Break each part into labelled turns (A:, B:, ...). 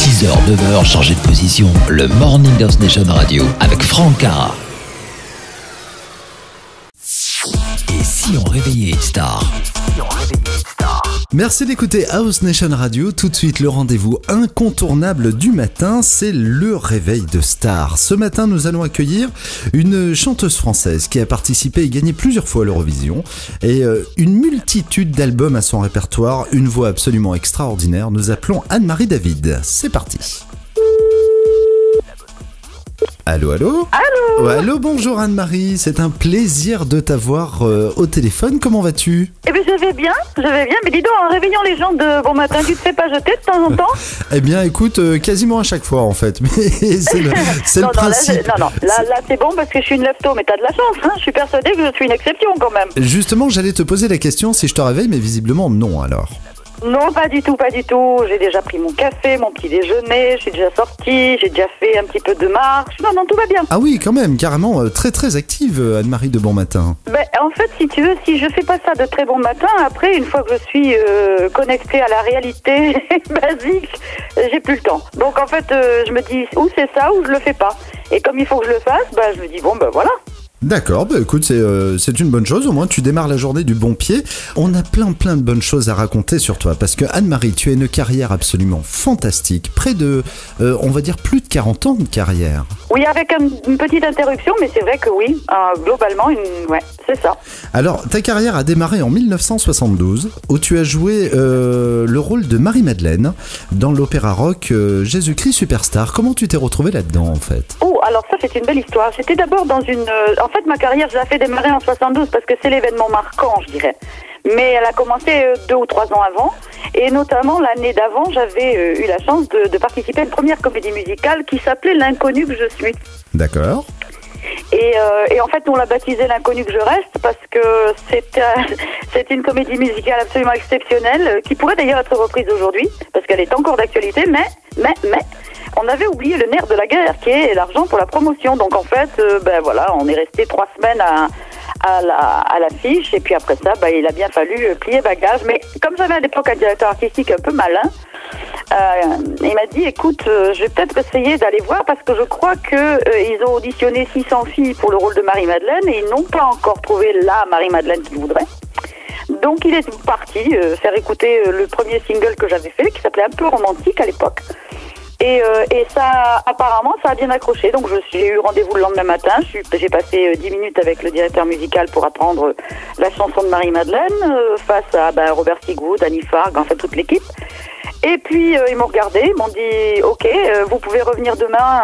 A: 6h, 9h, changez de position. Le Morning House Nation Radio avec Franck Cara. Et si on réveillait une star?
B: Merci d'écouter House Nation Radio. Tout de suite, le rendez-vous incontournable du matin, c'est le réveil de stars. Ce matin, nous allons accueillir une chanteuse française qui a participé et gagné plusieurs fois à l'Eurovision et une multitude d'albums à son répertoire, une voix absolument extraordinaire. Nous appelons Anne-Marie David. C'est parti. Allô, allô?
C: Allô?
B: Allô, bonjour Anne-Marie, c'est un plaisir de t'avoir au téléphone. Comment vas-tu?
C: Eh bien, je vais bien, mais dis donc, en réveillant les gens de bon matin, tu te fais pas jeter de temps en temps?
B: Eh bien, écoute, quasiment à chaque fois en fait, mais c'est le principe.
C: Là, c'est bon parce que je suis une lève-tôt, mais t'as de la chance, hein. Je suis persuadée que je suis une exception quand même.
B: Justement, j'allais te poser la question si je te réveille, mais visiblement non alors.
C: Non, pas du tout. J'ai déjà pris mon café, mon petit déjeuner, je suis déjà sortie, j'ai déjà fait un petit peu de marche. Non, tout va bien.
B: Ah oui, quand même, carrément, très très active, Anne-Marie de bon matin.
C: Ben, en fait, si tu veux, si je fais pas ça de très bon matin, après, une fois que je suis connectée à la réalité basique, j'ai plus le temps. Donc en fait, je me dis, ou c'est ça, ou je le fais pas. Et comme il faut que je le fasse, je me dis, voilà.
B: D'accord, écoute, c'est une bonne chose, au moins tu démarres la journée du bon pied. On a plein de bonnes choses à raconter sur toi, parce que Anne-Marie, tu as une carrière absolument fantastique, près de, on va dire plus de 40 ans de carrière.
C: Oui, avec une petite interruption, mais c'est vrai que oui, globalement, ouais, c'est ça.
B: Alors, ta carrière a démarré en 1972, où tu as joué le rôle de Marie-Madeleine dans l'opéra rock Jésus-Christ Superstar. Comment tu t'es retrouvée là-dedans, en fait?
C: Oh, alors ça, c'est une belle histoire. J'étais d'abord dans une... En fait, ma carrière, je l'ai fait démarrer en 72 parce que c'est l'événement marquant, je dirais. Mais elle a commencé 2 ou 3 ans avant. Et notamment, l'année d'avant, j'avais eu la chance de participer à une première comédie musicale qui s'appelait L'inconnu que je suis.
B: D'accord.
C: Et en fait, on l'a baptisé L'inconnu que je reste parce que c'est une comédie musicale absolument exceptionnelle qui pourrait d'ailleurs être reprise aujourd'hui parce qu'elle est encore d'actualité, mais on avait oublié le nerf de la guerre qui est l'argent pour la promotion. Donc en fait, on est resté 3 semaines à l'affiche et puis après ça, il a bien fallu plier bagage. Mais comme j'avais à l'époque un directeur artistique un peu malin, il m'a dit, écoute, je vais peut-être essayer d'aller voir parce que je crois que ils ont auditionné 600 filles pour le rôle de Marie-Madeleine et ils n'ont pas encore trouvé la Marie-Madeleine qu'ils voudraient. Donc il est parti faire écouter le premier single que j'avais fait, qui s'appelait Un peu romantique à l'époque. Et ça, apparemment, ça a bien accroché. Donc j'ai eu rendez-vous le lendemain matin. J'ai passé 10 minutes avec le directeur musical pour apprendre la chanson de Marie-Madeleine face à Robert Sigwood, Annie Farg, en fait toute l'équipe. Et puis ils m'ont regardé, ils m'ont dit ok, vous pouvez revenir demain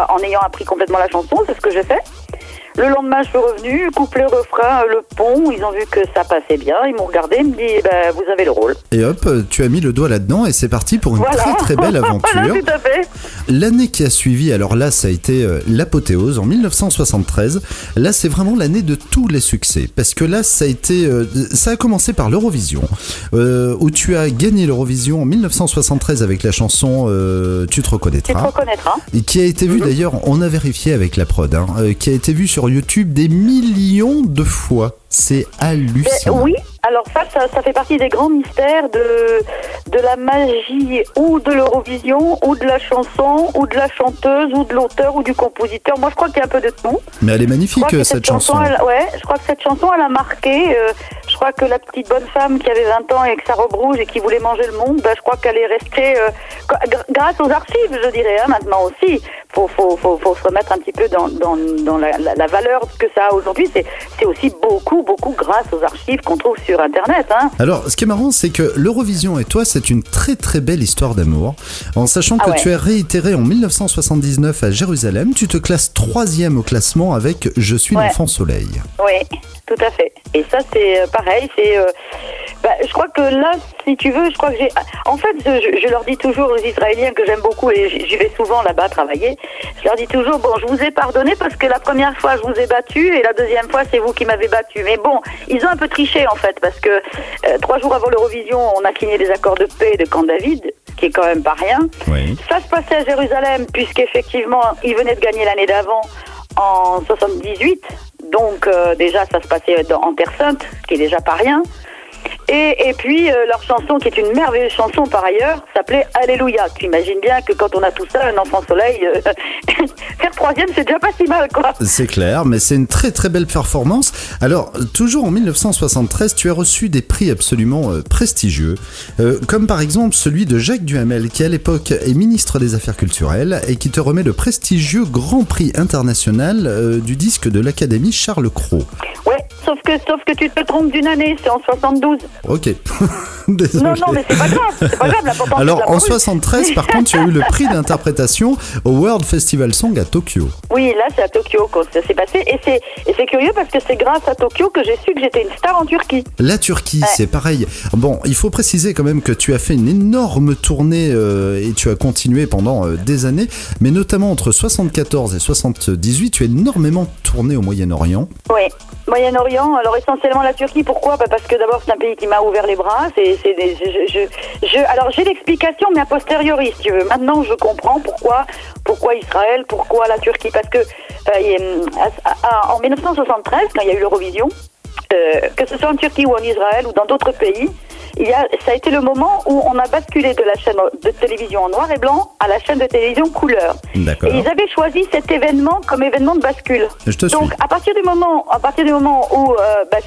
C: en ayant appris complètement la chanson. C'est ce que j'ai fait. Le lendemain, je suis revenue, couplet, refrain, le pont, ils ont vu que ça passait bien, ils m'ont regardé, ils me disent, vous avez le rôle.
B: Et hop, tu as mis le doigt là-dedans et c'est parti pour une très belle aventure.
C: Voilà, tout à fait.
B: L'année qui a suivi, alors là, ça a été l'apothéose en 1973. Là, c'est vraiment l'année de tous les succès, parce que là, ça a commencé par l'Eurovision, où tu as gagné l'Eurovision en 1973 avec la chanson Tu te reconnaîtras.
C: Tu te reconnaîtras.
B: Et qui a été vue d'ailleurs, on a vérifié avec la prod, qui a été vue sur YouTube des millions de fois. C'est hallucinant.
C: Oui, alors ça fait partie des grands mystères de la magie ou de l'Eurovision ou de la chanson ou de la chanteuse ou de l'auteur ou du compositeur. Moi, je crois qu'il y a un peu de tout.
B: Mais elle est magnifique, cette chanson.
C: Je crois que cette chanson, elle a marqué. Je crois que la petite bonne femme qui avait 20 ans et que sa robe rouge et qui voulait manger le monde, je crois qu'elle est restée grâce aux archives, je dirais, maintenant aussi. Faut se remettre un petit peu dans la valeur que ça a aujourd'hui. C'est aussi beaucoup grâce aux archives qu'on trouve sur Internet.
B: Alors, ce qui est marrant, c'est que l'Eurovision et toi, c'est une très belle histoire d'amour. En sachant que tu es réitéré en 1979 à Jérusalem, tu te classes 3e au classement avec Je suis l'enfant soleil.
C: Oui, tout à fait. Et ça, c'est pareil, je crois que là, si tu veux, en fait, je leur dis toujours aux Israéliens que j'aime beaucoup et j'y vais souvent là-bas travailler. Je leur dis toujours, je vous ai pardonné parce que la première fois, je vous ai battu et la deuxième fois, c'est vous qui m'avez battu. Mais bon, ils ont un peu triché, en fait, parce que 3 jours avant l'Eurovision, on a signé des accords de paix de Camp David, qui est quand même pas rien. Oui. Ça se passait à Jérusalem, puisqu'effectivement, ils venaient de gagner l'année d'avant en 78. Donc, déjà, ça se passait en Terre Sainte, ce qui est déjà pas rien. Et puis leur chanson, qui est une merveilleuse chanson par ailleurs, s'appelait Alléluia. Tu imagines bien que quand on a tout ça, un enfant soleil, faire troisième, c'est déjà pas si mal, quoi.
B: C'est clair, mais c'est une très très belle performance. Alors, toujours en 1973, tu as reçu des prix absolument prestigieux, comme par exemple celui de Jacques Duhamel, qui à l'époque est ministre des Affaires culturelles et qui te remet le prestigieux Grand Prix international du disque de l'Académie Charles Cros.
C: Ouais, sauf que tu te trompes d'une année, c'est en 72.
B: Ok. Désolé.
C: Non, mais c'est pas grave, l'important.
B: Alors,
C: c'est
B: en 73, par contre, tu as eu le prix d'interprétation au World Festival Song à Tokyo.
C: Oui, là, c'est à Tokyo que ça s'est passé. Et c'est curieux parce que c'est grâce à Tokyo que j'ai su que j'étais une star en Turquie.
B: La Turquie, ouais. C'est pareil. Bon, il faut préciser quand même que tu as fait une énorme tournée et tu as continué pendant des années, mais notamment entre 74 et 78, tu as énormément tourné au Moyen-Orient.
C: Oui, Moyen-Orient, alors essentiellement la Turquie. Pourquoi ? Parce que d'abord, c'est un pays qui m'a ouvert les bras. Alors, j'ai l'explication, mais a posteriori, si tu veux. Maintenant, je comprends pourquoi Israël, pourquoi la Turquie. Parce que en 1973, quand il y a eu l'Eurovision, que ce soit en Turquie ou en Israël ou dans d'autres pays, ça a été le moment où on a basculé de la chaîne de télévision en noir et blanc à la chaîne de télévision couleur.
B: D'accord.
C: Et ils avaient choisi cet événement comme événement de bascule.
B: Je te suis.
C: Donc à partir du moment où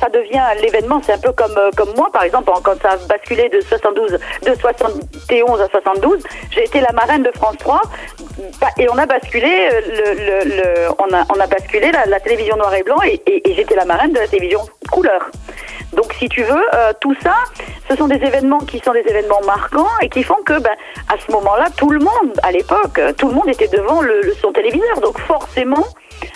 C: ça devient l'événement, c'est un peu comme moi par exemple, quand ça a basculé de 71 à 72, j'ai été la marraine de France 3 et on a basculé on a basculé la télévision noir et blanc et j'étais la marraine de la télévision couleur. Donc si tu veux, tout ça, ce sont des événements qui sont des événements marquants et qui font que, à ce moment-là, tout le monde, à l'époque, tout le monde était devant son téléviseur. Donc forcément,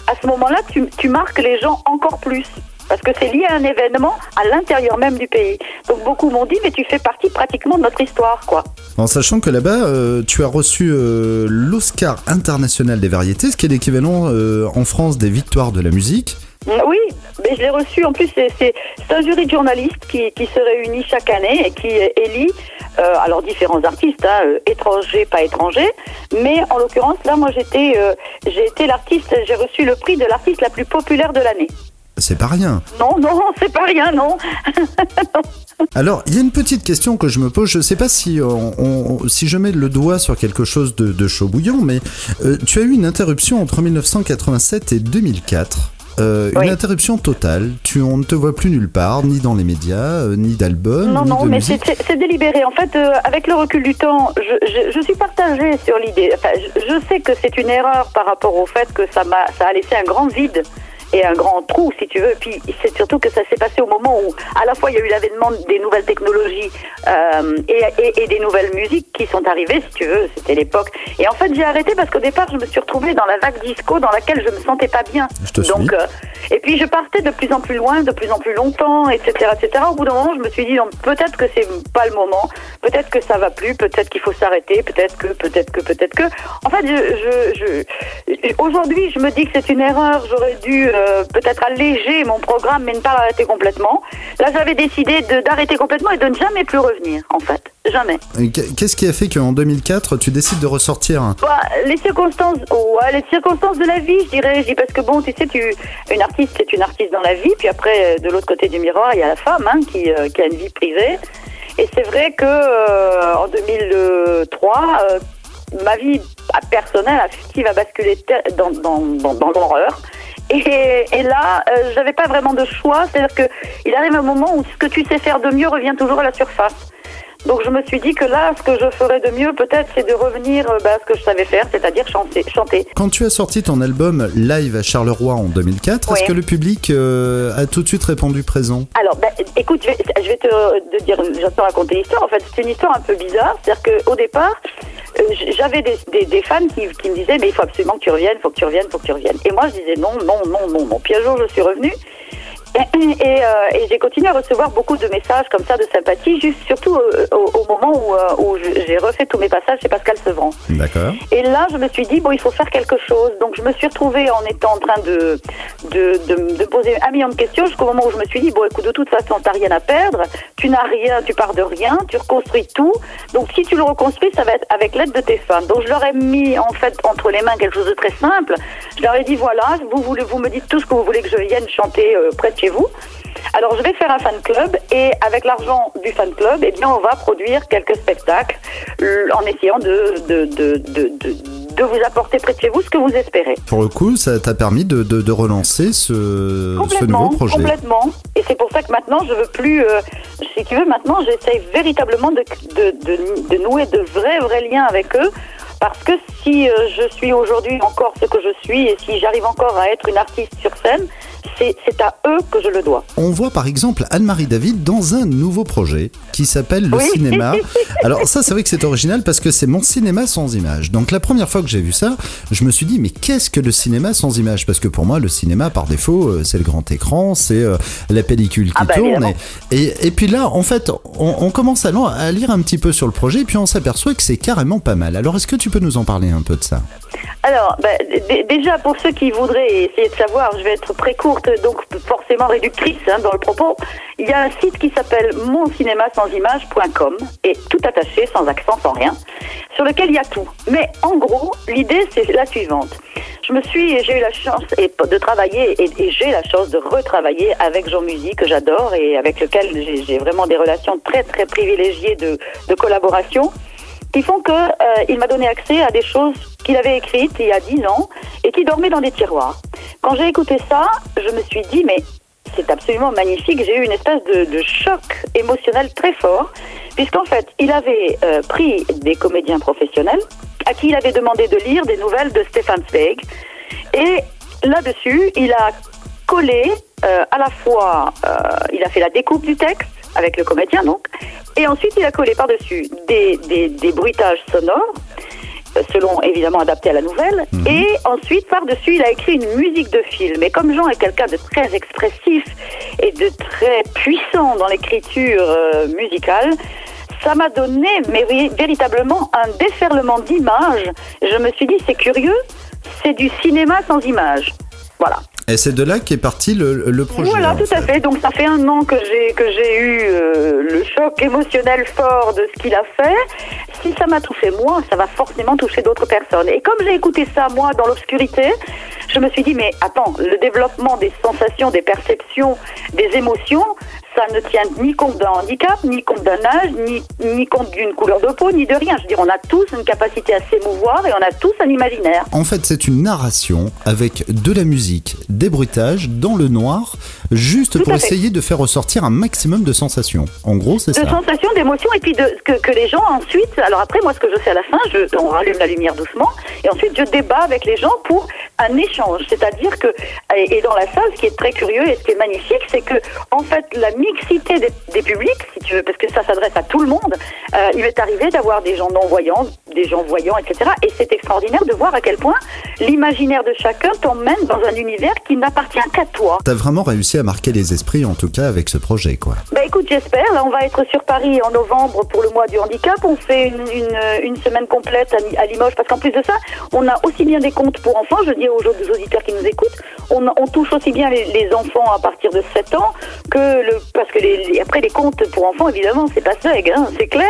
C: à ce moment-là, tu marques les gens encore plus. Parce que c'est lié à un événement à l'intérieur même du pays. Donc beaucoup m'ont dit, mais tu fais partie pratiquement de notre histoire, quoi.
B: En sachant que là-bas, tu as reçu l'Oscar international des variétés, ce qui est l'équivalent en France des victoires de la musique.
C: Oui, mais je l'ai reçu. En plus, c'est un jury de journalistes qui se réunit chaque année et qui élit alors différents artistes, étrangers, pas étrangers. Mais en l'occurrence, là, moi, j'ai été l'artiste. J'ai reçu le prix de l'artiste la plus populaire de l'année.
B: C'est pas rien.
C: Non, c'est pas rien, non.
B: Alors, il y a une petite question que je me pose. Je sais pas si si je mets le doigt sur quelque chose de chaud bouillant, mais tu as eu une interruption entre 1987 et 2004.
C: Oui.
B: Une interruption totale. On ne te voit plus nulle part, ni dans les médias, ni d'albums, ni de
C: mais
B: musique.
C: c'est délibéré. En fait, avec le recul du temps, je suis partagée sur l'idée. Enfin, je sais que c'est une erreur par rapport au fait que ça a laissé un grand vide et un grand trou, si tu veux. Et puis, c'est surtout que ça s'est passé au moment où, à la fois, il y a eu l'avènement des nouvelles technologies et des nouvelles musiques qui sont arrivées, si tu veux. C'était l'époque. Et en fait, j'ai arrêté parce qu'au départ, je me suis retrouvée dans la vague disco dans laquelle je me sentais pas bien.
B: Je te suis.
C: Et puis, je partais de plus en plus loin, de plus en plus longtemps, etc., etc. Au bout d'un moment, je me suis dit, non, peut-être que c'est pas le moment, peut-être que ça va plus, peut-être qu'il faut s'arrêter, peut-être que. En fait, aujourd'hui, je me dis que c'est une erreur. J'aurais dû peut-être alléger mon programme, mais ne pas l'arrêter complètement. Là, j'avais décidé d'arrêter complètement et de ne jamais plus revenir, en fait. Jamais.
B: Qu'est-ce qui a fait qu'en 2004, tu décides de ressortir ?
C: Les circonstances de la vie, je dirais, parce que bon, tu sais, une artiste, c'est une artiste dans la vie, puis après, de l'autre côté du miroir, il y a la femme, qui a une vie privée. Et c'est vrai que en 2003, ma vie personnelle, affective, a basculé dans l'horreur. Et là, j'avais pas vraiment de choix, c'est-à-dire que il arrive un moment où ce que tu sais faire de mieux revient toujours à la surface. Donc je me suis dit que là, ce que je ferais de mieux, peut-être, c'est de revenir à ce que je savais faire, c'est-à-dire chanter.
B: Quand tu as sorti ton album Live à Charleroi en 2004, oui. Est-ce que le public a tout de suite répondu présent ?
C: Alors, écoute, je vais te raconter l'histoire. En fait, c'est une histoire un peu bizarre, c'est-à-dire qu'au départ, j'avais des fans qui me disaient, mais il faut absolument que tu reviennes, faut que tu reviennes. Et moi, je disais non. Puis un jour, je suis revenue. Et j'ai continué à recevoir beaucoup de messages comme ça de sympathie, surtout au moment où j'ai refait tous mes passages chez Pascal Sevran.
B: D'accord.
C: Et là, je me suis dit, il faut faire quelque chose. Donc, je me suis retrouvée en étant en train de poser 1 million de questions jusqu'au moment où je me suis dit, écoute, de toute façon, t'as rien à perdre, tu n'as rien, tu pars de rien, tu reconstruis tout. Donc, si tu le reconstruis, ça va être avec l'aide de tes fans. Donc, je leur ai mis, en fait, entre les mains quelque chose de très simple. Je leur ai dit, voilà, vous me dites tout ce que vous voulez que je vienne chanter près de chez vous. Alors, je vais faire un fan club et avec l'argent du fan club, eh bien, on va produire quelques spectacles en essayant de vous apporter près de chez vous ce que vous espérez.
B: Pour le coup, ça t'a permis de relancer ce nouveau projet.
C: Complètement. Et c'est pour ça que maintenant, je veux plus... si tu veux, maintenant, j'essaye véritablement de nouer de vrais liens avec eux. Parce que si je suis aujourd'hui encore ce que je suis et si j'arrive encore à être une artiste sur scène, c'est à eux que je le dois.
B: On voit par exemple Anne-Marie David dans un nouveau projet qui s'appelle Le Cinéma. Alors ça, c'est vrai que c'est original parce que c'est mon cinéma sans image. Donc la première fois que j'ai vu ça, je me suis dit mais qu'est-ce que le cinéma sans image? Parce que pour moi, le cinéma par défaut, c'est le grand écran, c'est la pellicule qui tourne. Et puis là, en fait, on commence à lire un petit peu sur le projet et puis on s'aperçoit que c'est carrément pas mal. Alors est-ce que tu peux nous en parler un peu de ça?
C: Alors, déjà, pour ceux qui voudraient essayer de savoir, je vais être très courte, donc forcément réductrice dans le propos. Il y a un site qui s'appelle moncinémasansimage.com, et tout attaché, sans accent, sans rien, sur lequel il y a tout. Mais en gros, l'idée, c'est la suivante. J'ai eu la chance de travailler et j'ai la chance de retravailler avec Jean Musy, que j'adore et avec lequel j'ai vraiment des relations très, très privilégiées de collaboration, qui font il m'a donné accès à des choses qu'il avait écrites il y a 10 ans et qui dormaient dans des tiroirs. Quand j'ai écouté ça, je me suis dit, mais c'est absolument magnifique. J'ai eu une espèce de choc émotionnel très fort, puisqu'en fait, il avait pris des comédiens professionnels à qui il avait demandé de lire des nouvelles de Stefan Zweig. Et là-dessus, il a collé à la fois, il a fait la découpe du texte, avec le comédien donc, et ensuite il a collé par-dessus des bruitages sonores, selon évidemment adapté à la nouvelle, et ensuite par-dessus il a écrit une musique de film. Et comme Jean est quelqu'un de très expressif et de très puissant dans l'écriture musicale, ça m'a donné véritablement un déferlement d'images. Je me suis dit, c'est curieux, c'est du cinéma sans images. Voilà.
B: Et c'est de là qu'est parti le projet.
C: Voilà, tout à fait. Donc ça fait 1 an que j'ai eu le choc émotionnel fort de ce qu'il a fait. Si ça m'a touché moi, ça va forcément toucher d'autres personnes. Et comme j'ai écouté ça moi dans l'obscurité, je me suis dit mais attends, le développement des sensations, des perceptions, des émotions, ça ne tient ni compte d'un handicap, ni compte d'un âge, ni compte d'une couleur de peau, ni de rien. Je veux dire, on a tous une capacité à s'émouvoir et on a tous un imaginaire.
B: En fait, c'est une narration avec de la musique, des bruitages, dans le noir, juste pour essayer de faire ressortir un maximum de sensations. En gros, c'est ça. De
C: sensations, d'émotions, et puis que les gens ensuite... Alors après, moi, ce que je fais à la fin, on rallume la lumière doucement, et ensuite je débat avec les gens pour un échange. C'est-à-dire que... Et dans la salle, ce qui est très curieux et ce qui est magnifique, c'est que, en fait, la mixité des publics, si tu veux, parce que ça s'adresse à tout le monde, il m'est arrivé d'avoir des gens non-voyants, des gens voyants, etc. Et c'est extraordinaire de voir à quel point l'imaginaire de chacun t'emmène dans un univers qui n'appartient qu'à toi.
B: T'as vraiment réussi à marquer les esprits, en tout cas, avec ce projet, quoi.
C: Bah écoute, j'espère. Là, on va être sur Paris en novembre pour le mois du handicap. On fait une semaine complète à Limoges, parce qu'en plus de ça, on a aussi bien des contes pour enfants. Je dis aux auditeurs qui nous écoutent, on touche aussi bien les enfants à partir de 7 ans parce que après les contes pour enfants, évidemment, c'est pas Zweig, hein, c'est clair.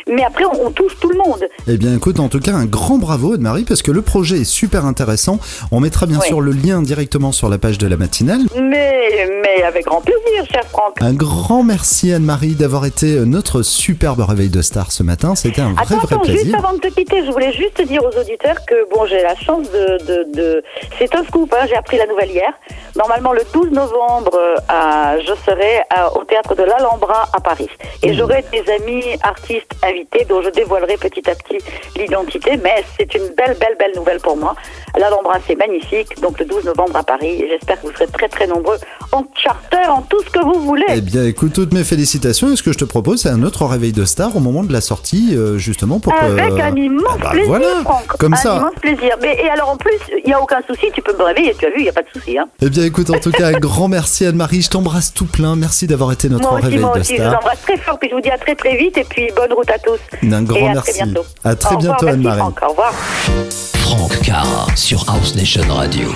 C: Mais après, on touche tout le monde.
B: Eh bien, écoute, en tout cas, un grand bravo, Anne-Marie, parce que le projet est super intéressant. On mettra bien sûr le lien directement sur la page de la matinale.
C: Mais avec grand plaisir, cher Franck.
B: Un grand merci, Anne-Marie, d'avoir été notre superbe réveil de star ce matin. C'était un vrai plaisir.
C: Juste avant de te quitter, je voulais juste dire aux auditeurs que, bon, j'ai la chance c'est un scoop, hein, j'ai appris la nouvelle hier. Normalement, le 12 novembre, je serai au théâtre de l'Alhambra à Paris. Et j'aurai des amis artistes invités dont je dévoilerai petit à petit l'identité. Mais c'est une belle nouvelle pour moi. L'Alhambra, c'est magnifique. Donc le 12 novembre à Paris. Et j'espère que vous serez très très nombreux en charter, en tout ce que vous voulez.
B: Eh bien, écoute, toutes mes félicitations. Et ce que je te propose, c'est un autre réveil de star au moment de la sortie, justement pour
C: avec un immense plaisir,
B: voilà,
C: Franck.
B: Comme ça.
C: Un immense plaisir. Et alors en plus, il n'y a aucun souci. Tu peux me réveiller. Tu as vu, il n'y a pas de souci. Hein.
B: Eh bien, écoute, en tout cas, un grand merci Anne-Marie. Je t'embrasse tout plein. Merci d'avoir été notre réveil de star.
C: Je vous embrasse très fort. Puis je vous dis à très très vite. Et puis bonne route à tous.
B: Un grand merci.
C: Très bientôt.
B: À très bientôt, Anne-Marie.
C: Au revoir.
A: Franck Cara sur House Nation Radio.